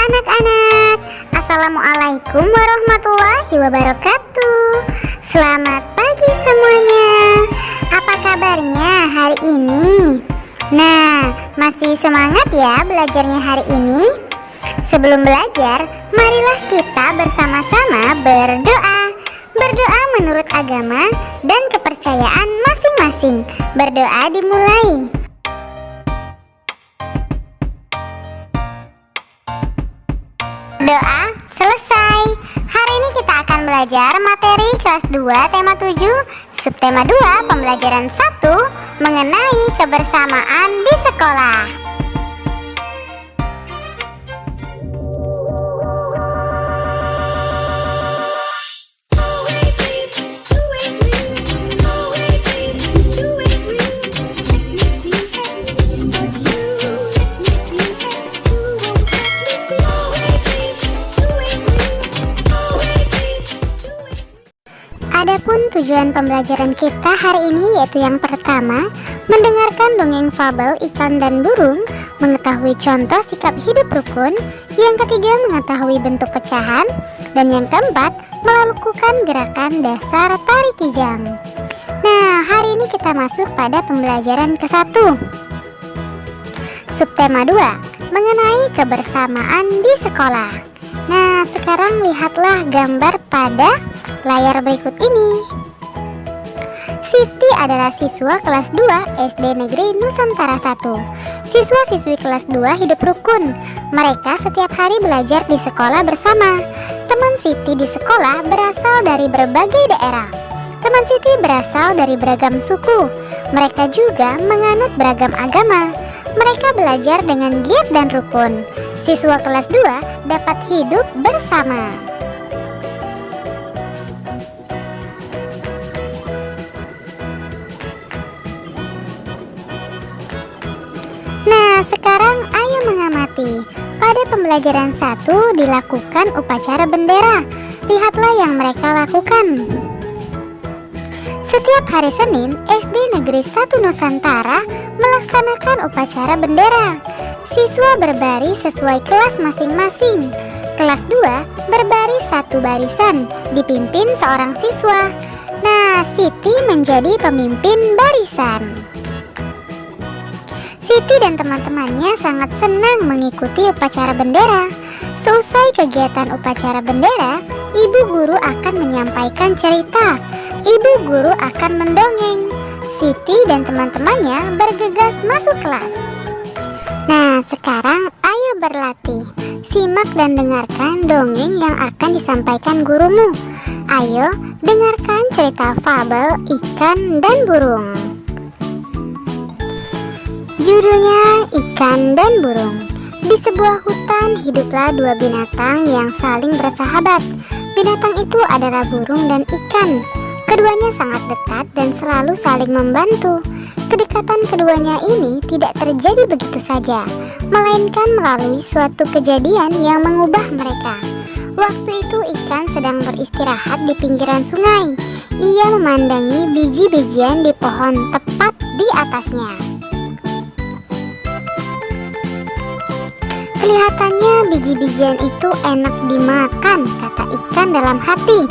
anak-anak, Assalamualaikum warahmatullahi wabarakatuh. Selamat pagi semuanya. Apa kabarnya hari ini? Nah, masih semangat ya belajarnya hari ini? Sebelum belajar, marilah kita bersama-sama berdoa. Berdoa menurut agama dan kepercayaan masing-masing. Berdoa dimulai. Doa selesai. Hari ini kita akan belajar materi kelas 2 tema 7, subtema 2 pembelajaran 1 mengenai kebersamaan di sekolah. Adapun tujuan pembelajaran kita hari ini yaitu yang pertama, mendengarkan dongeng fabel ikan dan burung, mengetahui contoh sikap hidup rukun, yang ketiga mengetahui bentuk pecahan, dan yang keempat melakukan gerakan dasar tari kijang. Nah, hari ini kita masuk pada pembelajaran ke-1. Subtema 2, mengenai kebersamaan di sekolah. Nah, sekarang lihatlah gambar pada layar berikut ini. Siti adalah siswa kelas 2 SD Negeri Nusantara 1. Siswa-siswi kelas 2 hidup rukun. Mereka setiap hari belajar di sekolah bersama. Teman Siti di sekolah berasal dari berbagai daerah. Teman Siti berasal dari beragam suku. Mereka juga menganut beragam agama. Mereka belajar dengan giat dan rukun. Siswa kelas 2 dapat hidup bersama. Nah, sekarang ayo mengamati. Pada pembelajaran 1 dilakukan upacara bendera. Lihatlah yang mereka lakukan. Setiap hari Senin, SD Negeri 1 Nusantara melaksanakan upacara bendera. Siswa berbaris sesuai kelas masing-masing. Kelas 2 berbaris satu barisan, dipimpin seorang siswa. Nah, Siti menjadi pemimpin barisan. Siti dan teman-temannya sangat senang mengikuti upacara bendera. Seusai kegiatan upacara bendera, ibu guru akan menyampaikan cerita. Ibu guru akan mendongeng. Siti dan teman-temannya bergegas masuk kelas. Nah, sekarang ayo berlatih. Simak dan dengarkan dongeng yang akan disampaikan gurumu. Ayo dengarkan cerita fabel ikan dan burung. Judulnya Ikan dan Burung. Di sebuah hutan hiduplah dua binatang yang saling bersahabat. Binatang itu adalah burung dan ikan. Keduanya sangat dekat dan selalu saling membantu. Kedekatan keduanya ini tidak terjadi begitu saja, melainkan melalui suatu kejadian yang mengubah mereka. Waktu itu ikan sedang beristirahat di pinggiran sungai. Ia memandangi biji-bijian di pohon tepat di atasnya. Kelihatannya biji-bijian itu enak dimakan, kata ikan dalam hati.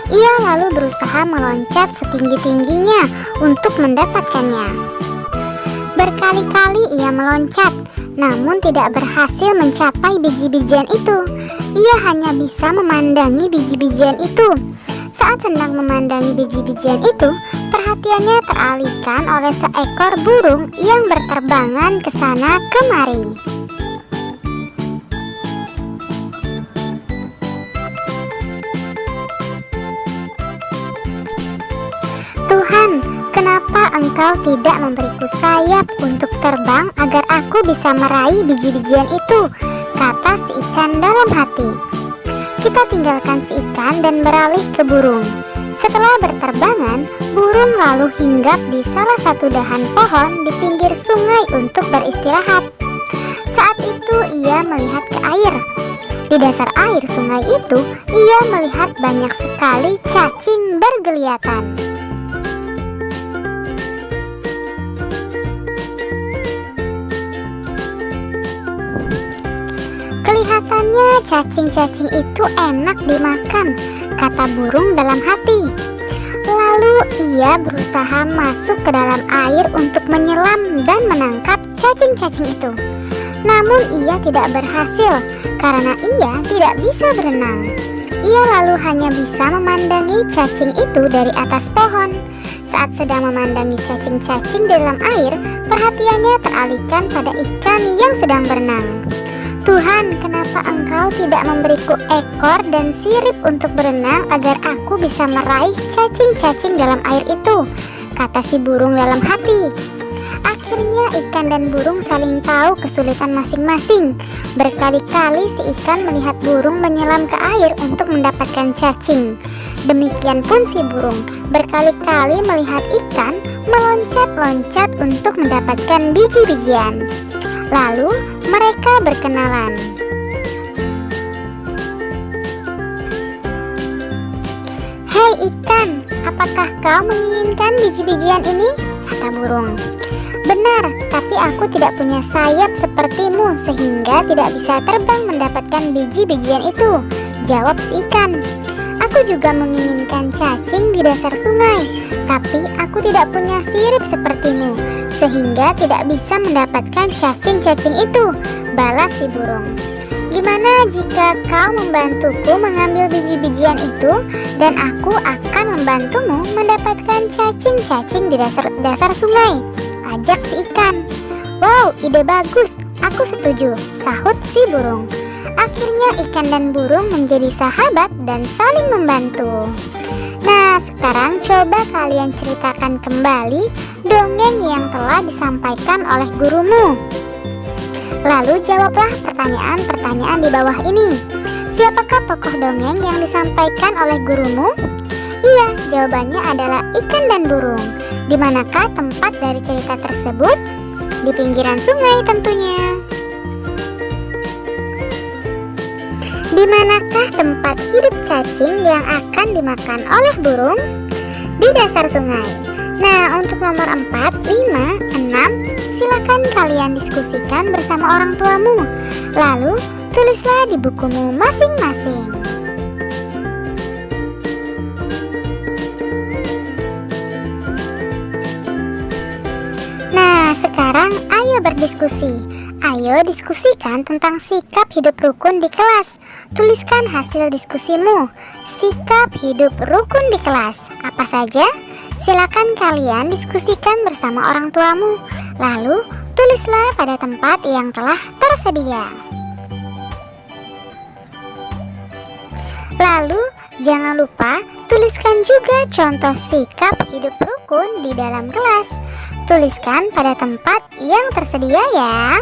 Ia lalu berusaha meloncat setinggi-tingginya untuk mendapatkannya. Berkali-kali ia meloncat, namun tidak berhasil mencapai biji-bijian itu. Ia hanya bisa memandangi biji-bijian itu. Saat sedang memandangi biji-bijian itu, perhatiannya teralihkan oleh seekor burung yang berterbangan ke sana kemari. Tuhan, kenapa Engkau tidak memberiku sayap untuk terbang agar aku bisa meraih biji-bijian itu? Kata si ikan dalam hati. Kita tinggalkan si ikan dan beralih ke burung. Setelah berterbangan, burung lalu hinggap di salah satu dahan pohon di pinggir sungai untuk beristirahat. Saat itu ia melihat ke air. Di dasar air sungai itu, ia melihat banyak sekali cacing bergeliatan. Kelihatannya cacing-cacing itu enak dimakan, kata burung dalam hati. Lalu ia berusaha masuk ke dalam air untuk menyelam dan menangkap cacing-cacing itu. Namun ia tidak berhasil karena ia tidak bisa berenang. Ia lalu hanya bisa memandangi cacing itu dari atas pohon. Saat sedang memandangi cacing-cacing di dalam air, perhatiannya teralihkan pada ikan yang sedang berenang. Tuhan, kenapa Engkau tidak memberiku ekor dan sirip untuk berenang agar aku bisa meraih cacing-cacing dalam air itu? Kata si burung dalam hati. Akhirnya ikan dan burung saling tahu kesulitan masing-masing. Berkali-kali si ikan melihat burung menyelam ke air untuk mendapatkan cacing. Demikian pun si burung berkali-kali melihat ikan meloncat-loncat untuk mendapatkan biji-bijian. Lalu mereka berkenalan. "Hei ikan, apakah kau menginginkan biji-bijian ini?" kata burung. "Benar, tapi aku tidak punya sayap sepertimu sehingga tidak bisa terbang mendapatkan biji-bijian itu," jawab si ikan. "Aku juga menginginkan cacing di dasar sungai, tapi aku tidak punya sirip sepertimu sehingga tidak bisa mendapatkan cacing-cacing itu," balas si burung. "Gimana jika kau membantuku mengambil biji-bijian itu dan aku akan membantumu mendapatkan cacing-cacing di dasar sungai?" ajak si ikan. "Wow, ide bagus, aku setuju," sahut si burung. Akhirnya ikan dan burung menjadi sahabat dan saling membantu. Nah, sekarang coba kalian ceritakan kembali dongeng yang telah disampaikan oleh gurumu. Lalu jawablah pertanyaan-pertanyaan di bawah ini. Siapakah tokoh dongeng yang disampaikan oleh gurumu? Iya, jawabannya adalah ikan dan burung. Di manakah tempat dari cerita tersebut? Di pinggiran sungai tentunya. Di manakah tempat hidup cacing yang akan dimakan oleh burung? Di dasar sungai. Nah, untuk nomor 4, 5, 6, silakan kalian diskusikan bersama orang tuamu. Lalu, tulislah di bukumu masing-masing. Nah, sekarang ayo berdiskusi. Ayo diskusikan tentang sikap hidup rukun di kelas. Tuliskan hasil diskusimu. Sikap hidup rukun di kelas apa saja? Silakan kalian diskusikan bersama orang tuamu. Lalu tulislah pada tempat yang telah tersedia. Lalu jangan lupa tuliskan juga contoh sikap hidup rukun di dalam kelas. Tuliskan pada tempat yang tersedia ya.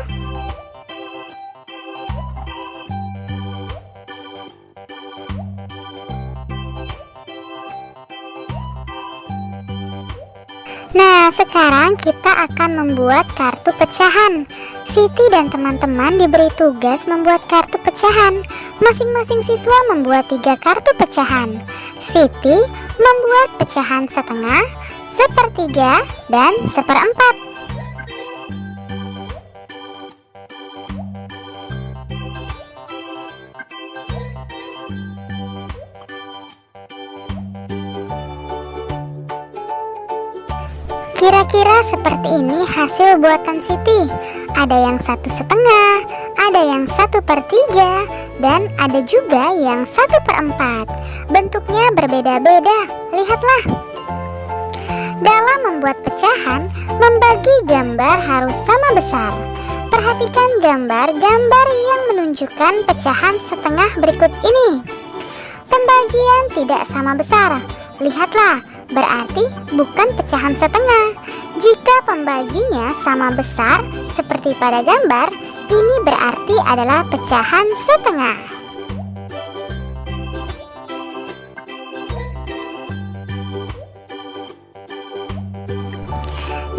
Nah, sekarang kita akan membuat kartu pecahan. Siti dan teman-teman diberi tugas membuat kartu pecahan. Masing-masing siswa membuat 3 kartu pecahan. Siti membuat pecahan setengah, sepertiga, dan seperempat. Kira-kira seperti ini hasil buatan Siti. Ada yang 1/2, ada yang 1/3, dan ada juga yang 1/4. Bentuknya berbeda-beda, lihatlah. Dalam membuat pecahan, membagi gambar harus sama besar. Perhatikan gambar-gambar yang menunjukkan pecahan setengah berikut ini. Pembagian tidak sama besar, lihatlah. Berarti bukan pecahan setengah. Jika pembaginya sama besar seperti pada gambar, ini berarti adalah pecahan setengah.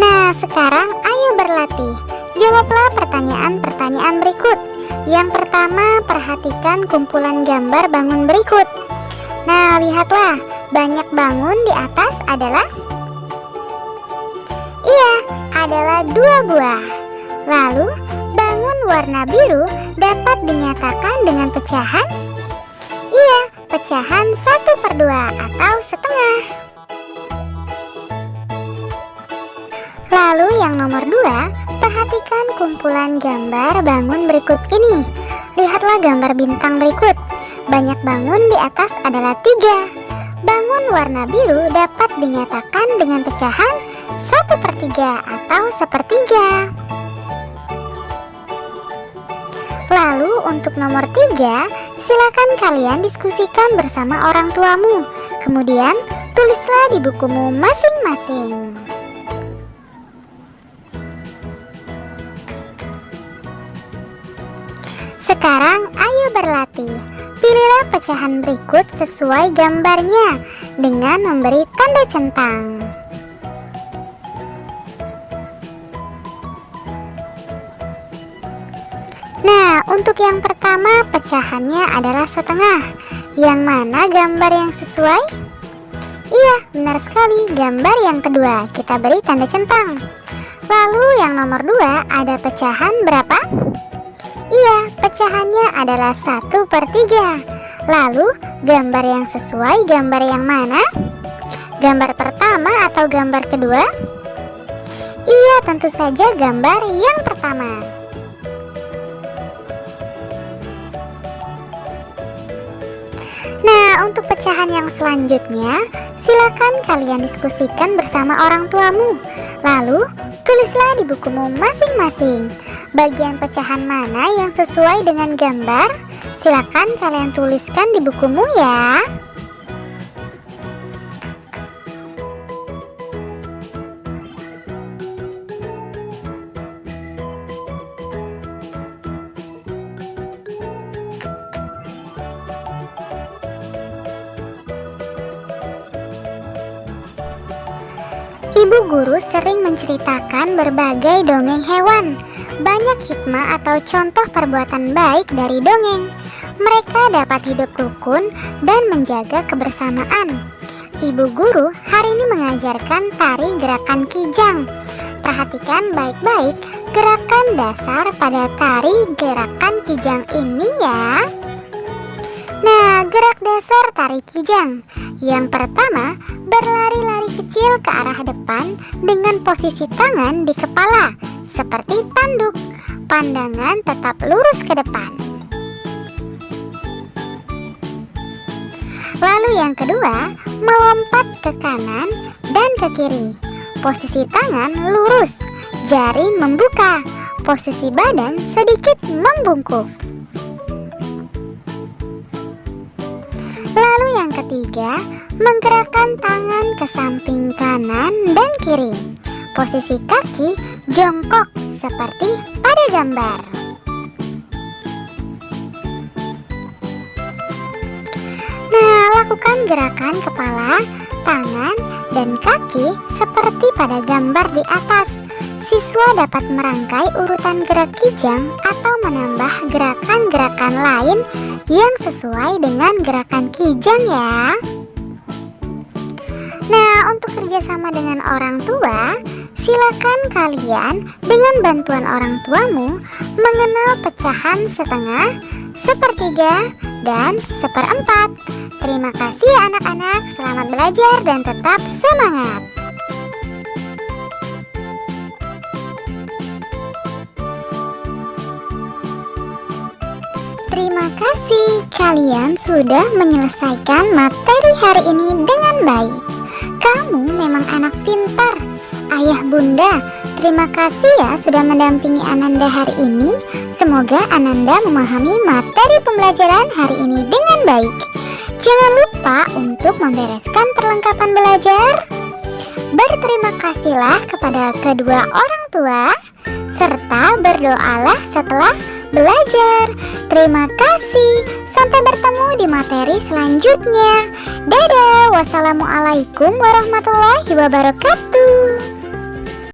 Nah, sekarang ayo berlatih. Jawablah pertanyaan-pertanyaan berikut. Yang pertama, perhatikan kumpulan gambar bangun berikut. Nah, lihatlah. Banyak bangun di atas adalah? Iya, adalah 2 buah. Lalu, bangun warna biru dapat dinyatakan dengan pecahan? Iya, pecahan 1/2 atau setengah. Lalu yang nomor 2, perhatikan kumpulan gambar bangun berikut ini. Lihatlah gambar bintang berikut. Banyak bangun di atas adalah 3. Bangun warna biru dapat dinyatakan dengan pecahan 1/3 atau sepertiga. Lalu untuk nomor 3, silakan kalian diskusikan bersama orang tuamu. Kemudian tulislah di bukumu masing-masing. Sekarang ayo berlatih. Pilihlah pecahan berikut sesuai gambarnya dengan memberi tanda centang. Nah, untuk yang pertama pecahannya adalah setengah. Yang mana gambar yang sesuai? Iya, benar sekali, gambar yang kedua. Kita beri tanda centang. Lalu yang nomor 2 ada pecahan berapa? Iya, pecahannya adalah 1/3. Lalu gambar yang sesuai gambar yang mana? Gambar pertama atau gambar kedua? Iya, tentu saja gambar yang pertama. Nah, untuk pecahan yang selanjutnya, silakan kalian diskusikan bersama orang tuamu. Lalu, tulislah di bukumu masing-masing. Bagian pecahan mana yang sesuai dengan gambar? Silakan kalian tuliskan di bukumu ya. Ibu guru sering menceritakan berbagai dongeng hewan. Banyak hikmah atau contoh perbuatan baik dari dongeng. Mereka dapat hidup rukun dan menjaga kebersamaan. Ibu guru hari ini mengajarkan tari gerakan kijang. Perhatikan baik-baik gerakan dasar pada tari gerakan kijang ini ya. Nah, gerak dasar tari kijang. Yang pertama, berlari-lari kecil ke arah depan dengan posisi tangan di kepala, seperti tanduk. Pandangan tetap lurus ke depan. Lalu yang kedua, melompat ke kanan dan ke kiri. Posisi tangan lurus, jari membuka, posisi badan sedikit membungkuk. Lalu yang ketiga, menggerakkan tangan ke samping kanan dan kiri. Posisi kaki jongkok seperti pada gambar. Nah, lakukan gerakan kepala, tangan, dan kaki seperti pada gambar di atas. Siswa dapat merangkai urutan gerak kijang atau menambah gerakan-gerakan lain yang sesuai dengan gerakan kijang ya. Nah, untuk kerjasama dengan orang tua, silakan kalian dengan bantuan orang tuamu mengenal pecahan setengah, sepertiga, dan seperempat. Terima kasih anak-anak, selamat belajar dan tetap semangat. Terima kasih kalian sudah menyelesaikan materi hari ini dengan baik. Kamu memang anak pintar. Ayah bunda, terima kasih ya sudah mendampingi Ananda hari ini. Semoga Ananda memahami materi pembelajaran hari ini dengan baik. Jangan lupa untuk membereskan perlengkapan belajar. Berterima kasihlah kepada kedua orang tua, serta berdoalah setelah belajar. Terima kasih. Sampai bertemu di materi selanjutnya. Dadah. Wassalamualaikum warahmatullahi wabarakatuh.